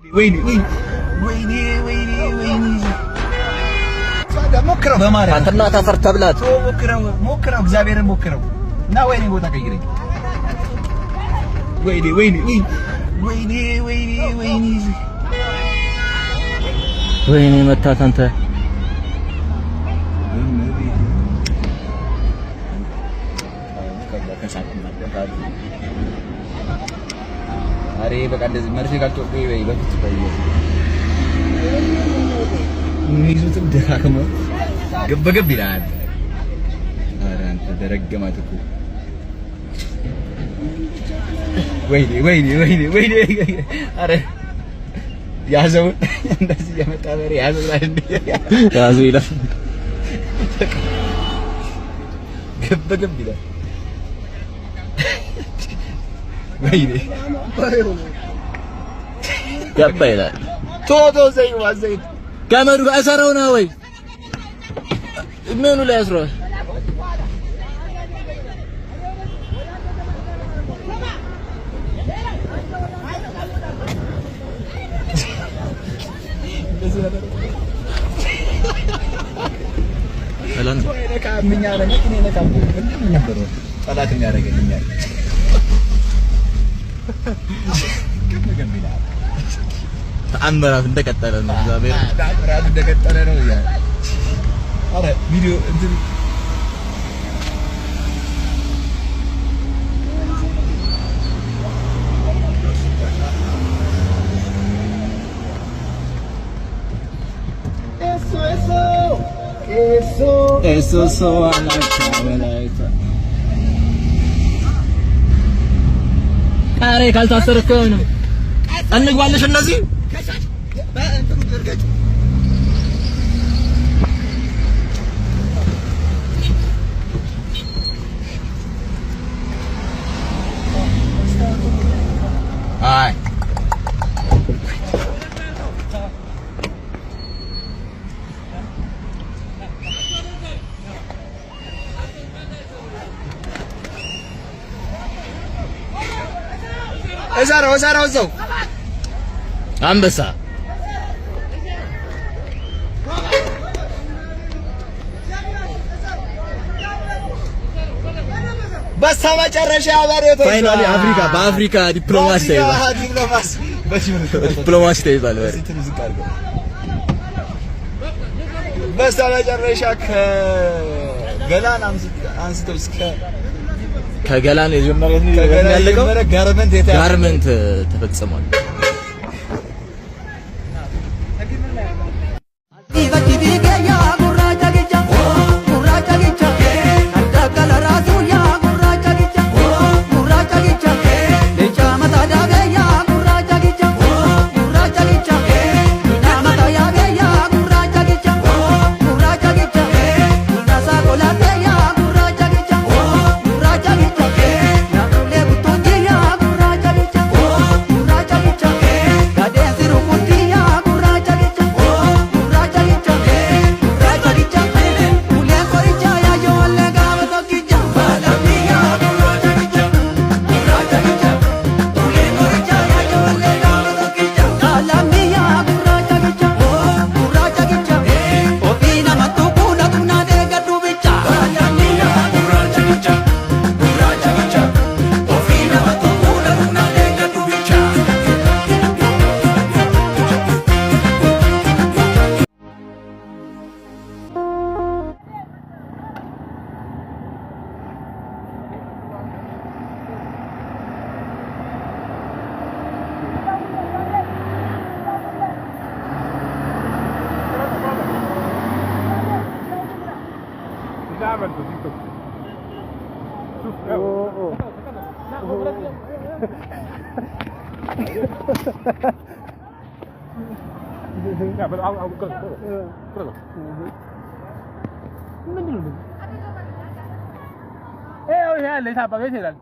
ወይኔ ሞክረው በማርያም አንተና ታፈር ተብላት ሞክረው እግዚአብሔርን ሞክረው እና ወይኔ ቦታ ቀይረኝ ወይኔ መታት አንተ አሬ በቃ እንደዚህ መርፌ ካልተወቀ ይበይ በፊት ታየው ይዙትም ደካከመ ገበገብ ይላል። አረ አንተ ደረገማት እኮ ወይኔ አረ ያዘው እንደዚህ የመጣ በሬ ያዘው ያዘው ይላል ገበገብ ይላል። ወይኔ ገባ ይላል ቶቶ ዘይት ገመዱ አሰረው ነው ወይ ምኑ ላይ አስሯል? ጠላት የሚያደርገኛል ተአምራት እንደቀጠለ ነው። እግዚአብሔር ተአምራት እንደቀጠለ ነው። ያ አረ ቪዲዮ እንትን eso አላቻ አሬ ካልታሰርከው ነው እንግባለሽ እነዚህ አይ እዛራው እዛው አንበሳ በስተመጨረሻ አባሪቶች ፋይናሊ አፍሪካ በአፍሪካ ዲፕሎማሲ ተይዟል። በስተመጨረሻ ከገላን አንስተው እስከ ከገላን ያለቀው ጋርመንት ተፈጽሟል። Ya peroเอาก็ก็ምንድነው ይሄ ለታ ባገ ይችላል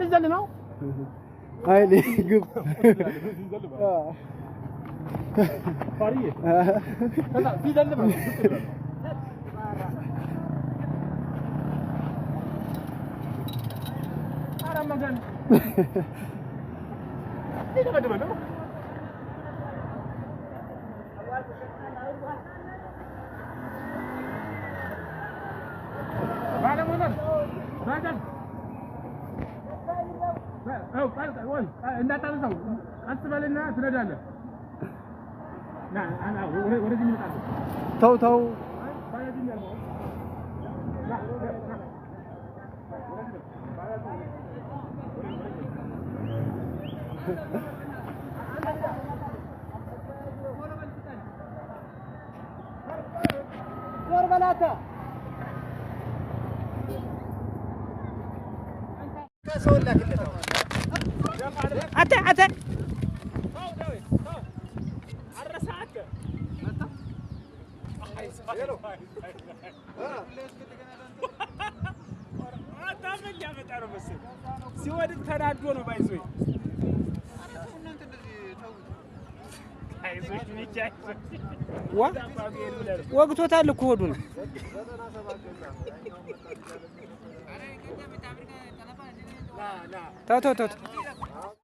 ይዘል ነው አይ ግብ ፋሪዬ ከዛ ይዘል ነው መገን ይደበደበ ባለሞተር ባጃጅ ወይ እንዳታነሳው ቀስ በልና ትነዳለህ። ና ወደዚህ ይመጣል። ተው ዞር በላታ አተ ሲወድቅ ተናዶ ነው ባይዞይ ወግቶታል እኮ ሆዱን ተው